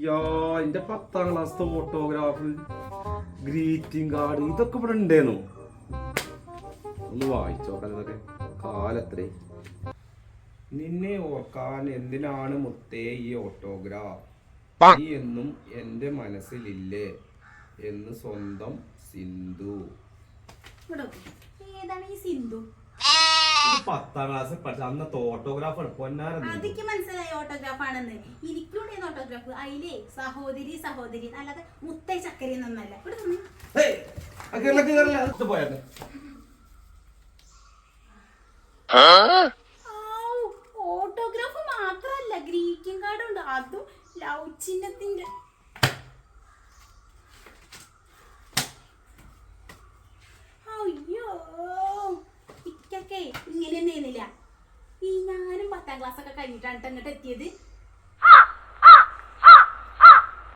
അയ്യോ എന്റെ 10ാം class photograph greeting card ഇതൊക്കെ ഇവിടെ ഉണ്ടേന്നു. ഒന്ന് വായിച്ചോക്കാൻ ഇതൊക്കെ കാലത്രേ. നിന്നെ ഓർക്കാൻ എന്തിനാണ് മുത്തേ ഈ ഓട്ടോഗ്രാഫ്, നീ എന്നും എന്റെ മനസ്സിലില്ലേ എന്ന് സ്വന്തം സിന്ധു. ഏതാണ് ഈ സിന്ധു? 10ാം ക്ലാസ് പഠിച്ച അന്നത്തെ ഓട്ടോഗ്രാഫ് അതൊക്കെ മനസ്സിലായി ഓട്ടോഗ്രാഫ് ആണെന്ന്. എനിക്കൂടെ ഓട്ടോഗ്രാഫ് അതിലേ സഹോദരി സഹോദരി അല്ലാതെ മുത്തേ ചക്കരി എന്നൊന്നല്ല. ഓട്ടോഗ്രാഫ് മാത്രല്ല ഗ്രീറ്റിംഗ് കാർഡ് ഉണ്ട്, അതും ലവ് ചിഹ്നത്തിന്റെ. അയ്യോ ഇക്കൊക്കെ ഇങ്ങനെ നേരില്ല. ഈ ഞാനും 10ാം ക്ലാസ് ഒക്കെ കഴിഞ്ഞിട്ടാണ് ഇങ്ങോട്ട് എത്തിയത്.